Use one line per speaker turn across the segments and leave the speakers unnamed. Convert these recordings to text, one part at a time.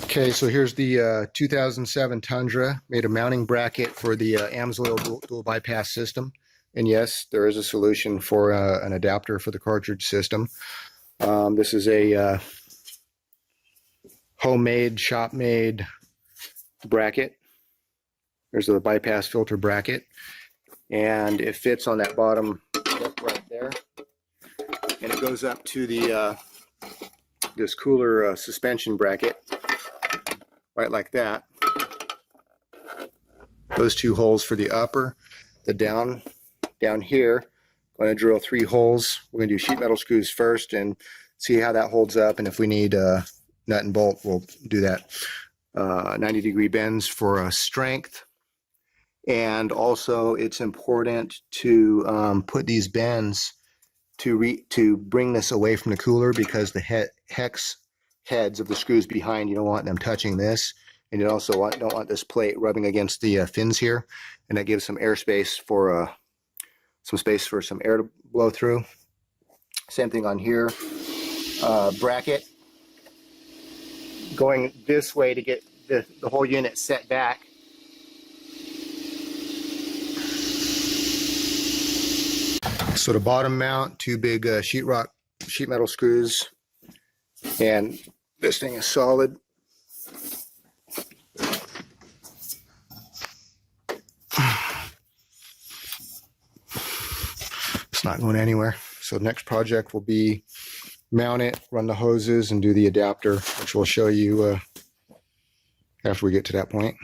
Okay, so here's the 2007 Tundra. Made a mounting bracket for the Amsoil dual bypass system. And yes, there is a solution for an adapter for the cartridge system. This is a homemade, shop-made bracket. There's the bypass filter bracket. And it fits on that bottom lip right there. And it goes up to the this cooler suspension bracket. Right like that. Those two holes for the upper. The down here, I'm going to drill 3 holes. We're going to do sheet metal screws first and see how that holds up. And if we need nut and bolt, we'll do that. 90-degree bends for strength. And also, it's important to put these bends to bring this away from the cooler, because the hex heads of the screws behind, you don't want them touching this, and you also don't want this plate rubbing against the fins here, and that gives some airspace for some space for some air to blow through. Same thing on here. Bracket going this way to get the whole unit set back. So the bottom mount, 2 big sheet metal screws, and this thing is solid. It's not going anywhere. So the next project will be mount it, run the hoses, and do the adapter, which we'll show you after we get to that point.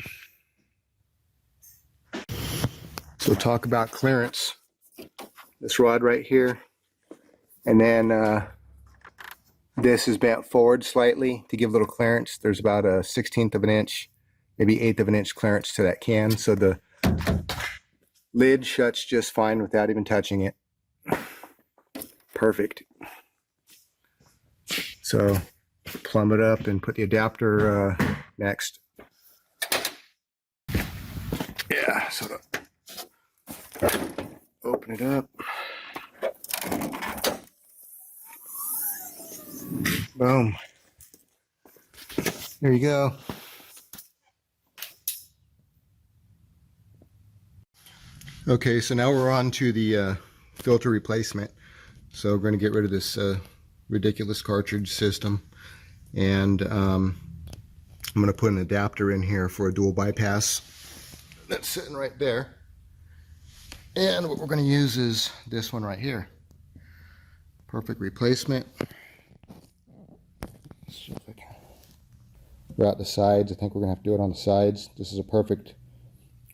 So talk about clearance. This rod right here, and then this is bent forward slightly to give a little clearance. There's about a 1/16 of an inch, maybe 1/8 of an inch clearance to that can, so the lid shuts just fine without even touching it. Perfect. So plumb it up and put the adapter next. Yeah, so open it up. Boom. There you go. Okay, so now we're on to the filter replacement. So we're going to get rid of this ridiculous cartridge system, and I'm going to put an adapter in here for a dual bypass. That's sitting right there. And what we're going to use is this one right here. Perfect replacement. Let's see if I can route the sides. I think we're going to have to do it on the sides. This is a perfect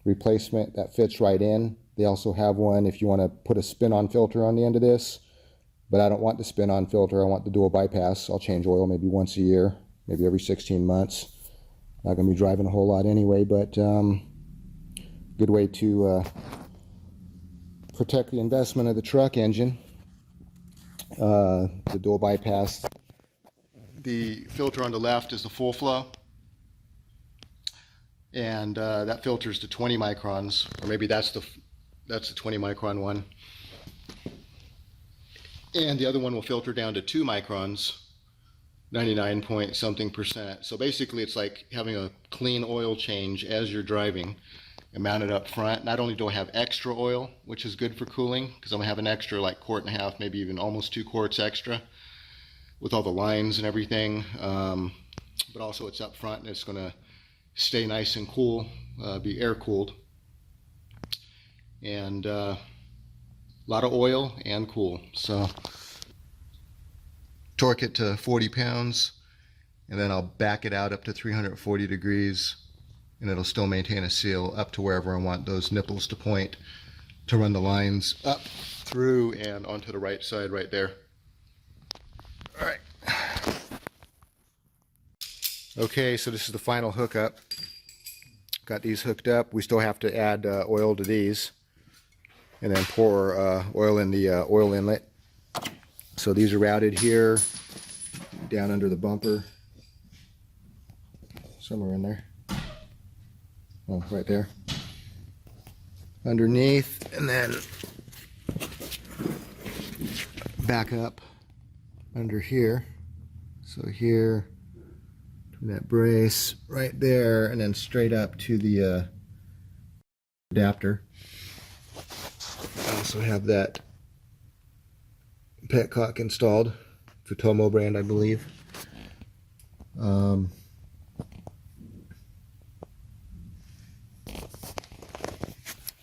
replacement that fits right in. They also have one if you want to put a spin-on filter on the end of this, but I don't want the spin-on filter. I want the dual bypass. I'll change oil maybe once a year, maybe every 16 months. Not going to be driving a whole lot anyway, but good way to protect the investment of the truck engine. The dual bypass. The filter on the left is the full flow, and that filters to 20 microns, or maybe that's the 20 micron one, and the other one will filter down to 2 microns, 99 point something percent. So basically it's like having a clean oil change as you're driving, and mount it up front. Not only do I have extra oil, which is good for cooling, because I'm gonna have an extra like 1.5 quarts, maybe even almost 2 quarts extra with all the lines and everything, but also it's up front and it's gonna stay nice and cool, be air cooled, and a lot of oil and cool. So torque it to 40 pounds, and then I'll back it out up to 340 degrees, and it'll still maintain a seal up to wherever I want those nipples to point to run the lines up through and onto the right side right there. All right. Okay, so this is the final hookup. Got these hooked up. We still have to add oil to these, and then pour oil in the oil inlet. So these are routed here, down under the bumper, somewhere in there. Oh, right there. Underneath, and then back up under here. So here, from that brace right there and then straight up to the adapter. I also have that petcock installed. It's a Tomo brand, I believe.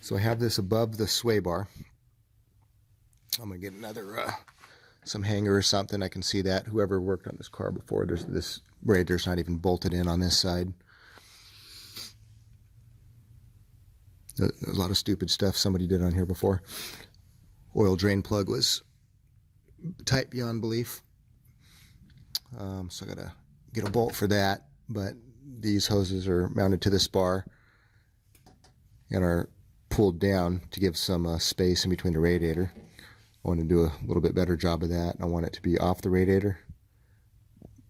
So I have this above the sway bar. I'm gonna get another some hanger or something. I can see that. Whoever worked on this car before, there's this braid there's not even bolted in on this side. There's a lot of stupid stuff somebody did on here before. Oil drain plug was tight beyond belief. So I gotta get a bolt for that, but these hoses are mounted to this bar and are pulled down to give some space in between the radiator. I want to do a little bit better job of that. I want it to be off the radiator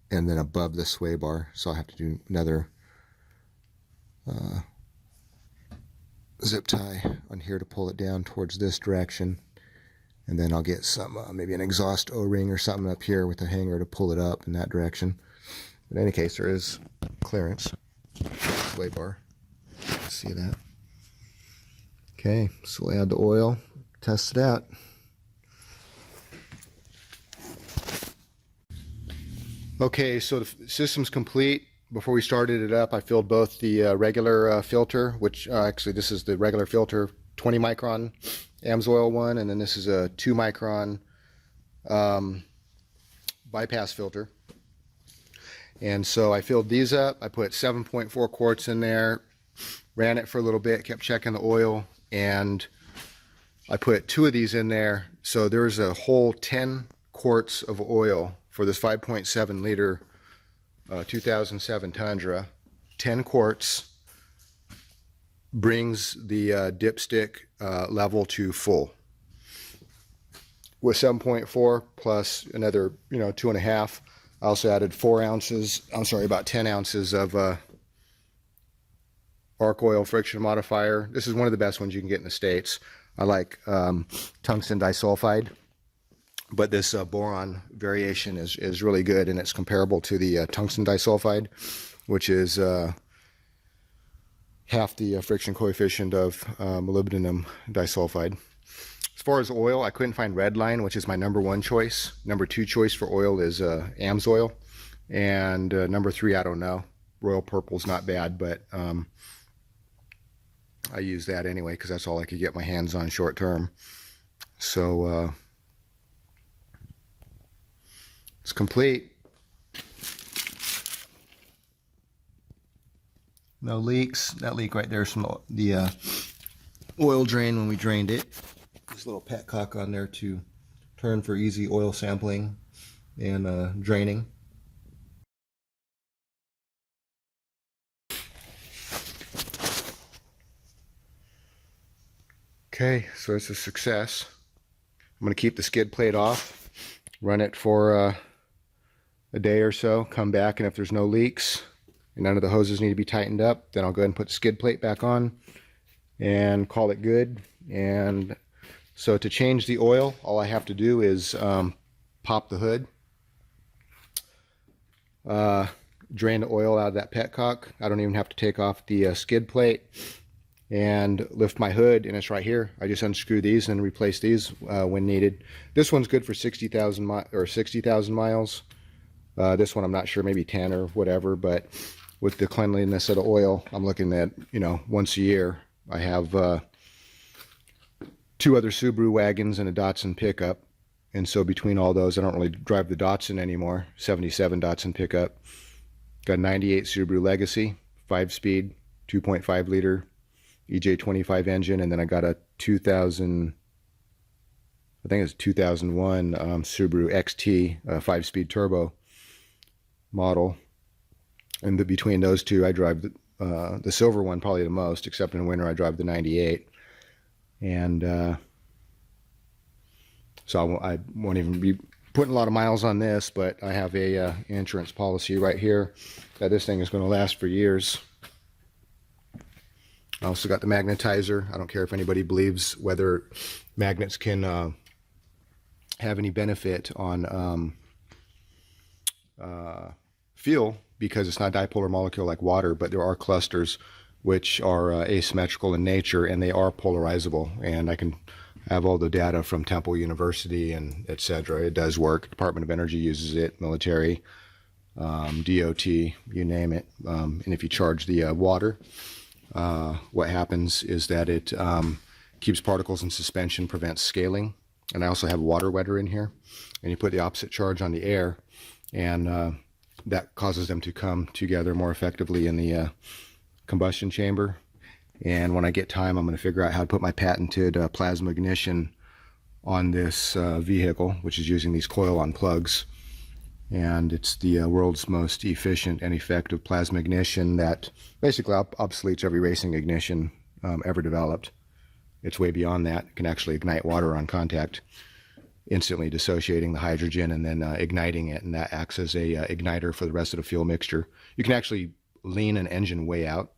and then above the sway bar, so I'll have to do another zip tie on here to pull it down towards this direction, and then I'll get some maybe an exhaust O-ring or something up here with a hanger to pull it up in that direction. In any case, there is clearance. Sway bar. See that? Okay, so we'll add the oil, test it out. Okay, so the system's complete. Before we started it up, I filled both the regular filter, which actually this is the regular filter, 20 micron Amsoil one, and then this is a 2 micron bypass filter. And so I filled these up. I put 7.4 quarts in there, ran it for a little bit, kept checking the oil, and I put 2 of these in there. So there's a whole 10 quarts of oil for this 5.7 liter 2007 Tundra. 10 quarts brings the dipstick level to full. With 7.4 plus another, 2.5. I also added 4 ounces, about 10 ounces of arc oil friction modifier. This is one of the best ones you can get in the States. I like tungsten disulfide. But this boron variation is really good, and it's comparable to the tungsten disulfide, which is half the friction coefficient of molybdenum disulfide. As far as oil, I couldn't find Redline, which is my #1 choice. #2 choice for oil is Amsoil, and #3, I don't know. Royal Purple's not bad, but I use that anyway because that's all I could get my hands on short term. So it's complete. No leaks. That leak right there is from the oil drain when we drained it. This little petcock on there to turn for easy oil sampling and draining. Okay, so it's a success. I'm going to keep the skid plate off, run it for a day or so, come back, and if there's no leaks and none of the hoses need to be tightened up, then I'll go ahead and put the skid plate back on and call it good. And so to change the oil, all I have to do is pop the hood, drain the oil out of that petcock. I don't even have to take off the skid plate, and lift my hood, and it's right here. I just unscrew these and replace these when needed. This one's good for 60,000 miles. This one I'm not sure, maybe 10 or whatever, but with the cleanliness of the oil, I'm looking at, once a year. I have 2 other Subaru wagons and a Datsun pickup, and so between all those, I don't really drive the Datsun anymore. 77 Datsun pickup. Got a 98 Subaru Legacy, 5-speed, 2.5 liter EJ25 engine, and then I got a 2001 Subaru XT 5-speed turbo model. And between those two, I drive the silver one probably the most, except in winter I drive the 98. And so I won't even be putting a lot of miles on this, but I have a insurance policy right here that this thing is going to last for years. I also got the magnetizer. I don't care if anybody believes whether magnets can have any benefit on fuel. because it's not a dipolar molecule like water, but there are clusters which are asymmetrical in nature, and they are polarizable. And I can have all the data from Temple University and etc. It does work. Department of Energy uses it, military, DOT, you name it. And if you charge the water, what happens is that it keeps particles in suspension, prevents scaling. And I also have a water wetter in here. And you put the opposite charge on the air, and that causes them to come together more effectively in the combustion chamber. And when I get time, I'm going to figure out how to put my patented plasma ignition on this vehicle, which is using these coil-on plugs. And it's the world's most efficient and effective plasma ignition that basically obsoletes every racing ignition ever developed. It's way beyond that. It can actually ignite water on contact, instantly dissociating the hydrogen and then igniting it, and that acts as a igniter for the rest of the fuel mixture. You can actually lean an engine way out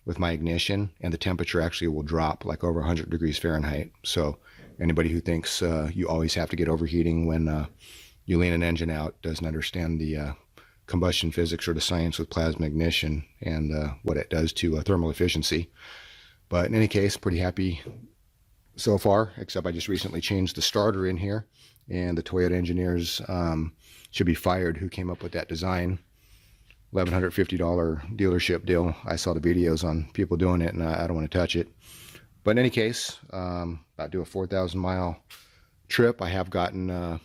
with my ignition, and the temperature actually will drop like over 100 degrees Fahrenheit. So anybody who thinks you always have to get overheating when you lean an engine out doesn't understand the combustion physics or the science with plasma ignition and what it does to thermal efficiency. But in any case, pretty happy so far, except I just recently changed the starter in here, and the Toyota engineers should be fired who came up with that design. $1,150 dealership deal. I saw the videos on people doing it, and I don't want to touch it. But in any case, about do a 4,000 mile trip. I have gotten a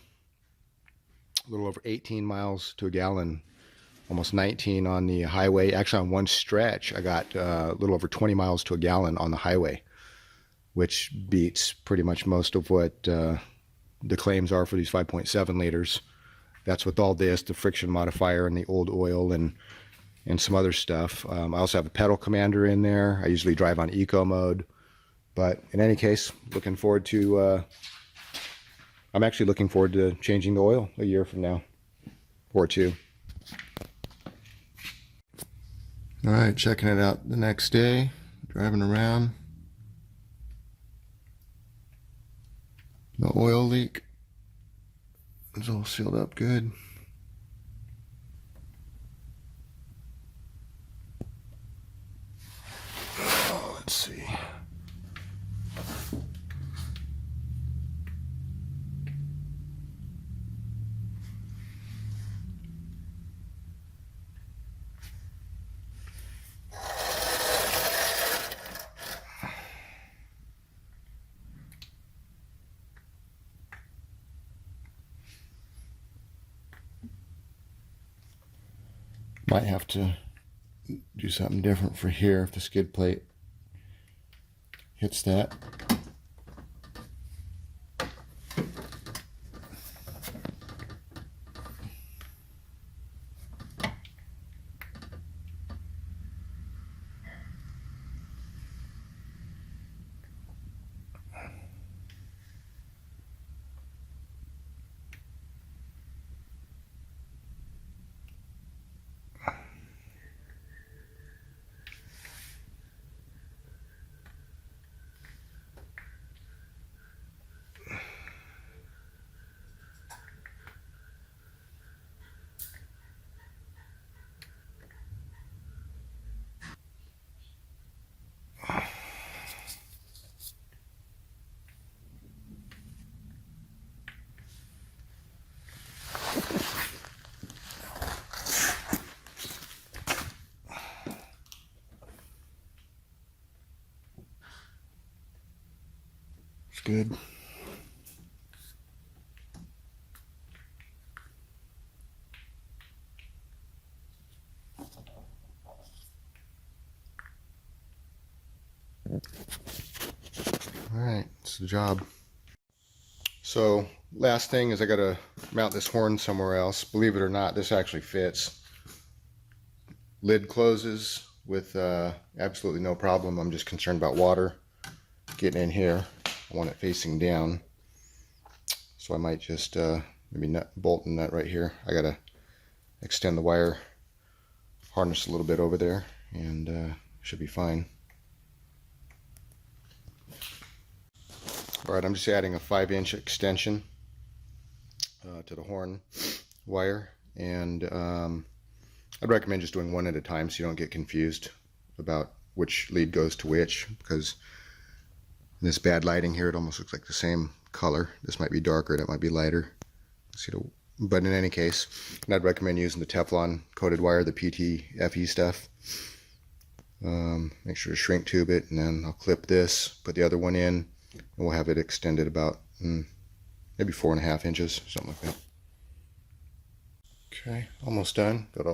little over 18 miles to a gallon, almost 19 on the highway. Actually, on one stretch, I got a little over 20 miles to a gallon on the highway, which beats pretty much most of what the claims are for these 5.7 liters. That's with all this, the friction modifier and the old oil and some other stuff. I also have a pedal commander in there. I usually drive on eco mode. But in any case, looking forward to, I'm actually looking forward to changing the oil a year from now, or two. All right, checking it out the next day, driving around. The oil leak is all sealed up good. Oh, let's see. Might have to do something different for here if the skid plate hits that. It's good. All right, it's the job. So last thing is I gotta mount this horn somewhere else. Believe it or not, this actually fits. Lid closes with absolutely no problem. I'm just concerned about water getting in here. I want it facing down. So I might just maybe bolt and nut right here. I gotta extend the wire harness a little bit over there, and should be fine. All right, I'm just adding a 5-inch extension to the horn wire, and I'd recommend just doing one at a time so you don't get confused about which lead goes to which, because in this bad lighting here, it almost looks like the same color. This might be darker and it might be lighter. But in any case, I'd recommend using the Teflon coated wire, the PTFE stuff. Make sure to shrink tube it, and then I'll clip this, put the other one in, and we'll have it extended about maybe 4.5 inches, something like that. Okay, almost done. Got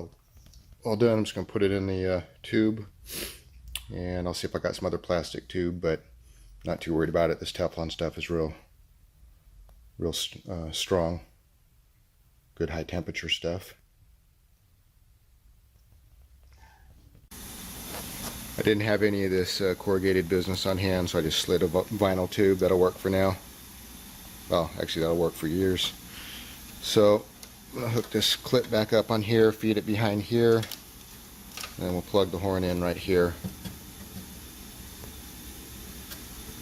all done. I'm just going to put it in the tube, and I'll see if I got some other plastic tube, but not too worried about it. This Teflon stuff is real strong, good high temperature stuff. I didn't have any of this corrugated business on hand, so I just slid a vinyl tube. That'll work for now. Well, actually that'll work for years. So I'm gonna hook this clip back up on here, feed it behind here, and then we'll plug the horn in right here.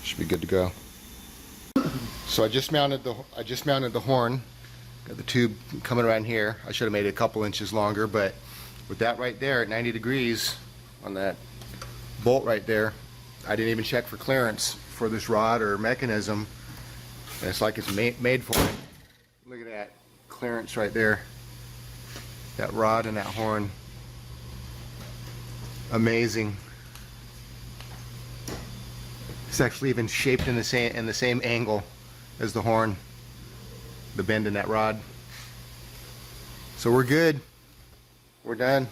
Should be good to go. So I just mounted the horn. Got the tube coming around here. I should have made it a couple inches longer, but with that right there at 90 degrees on that bolt right there, I didn't even check for clearance for this rod or mechanism. And it's like it's made for it. Look at that clearance right there. That rod and that horn. Amazing. It's actually even shaped in the same angle as the horn, the bend in that rod. So we're good. We're done.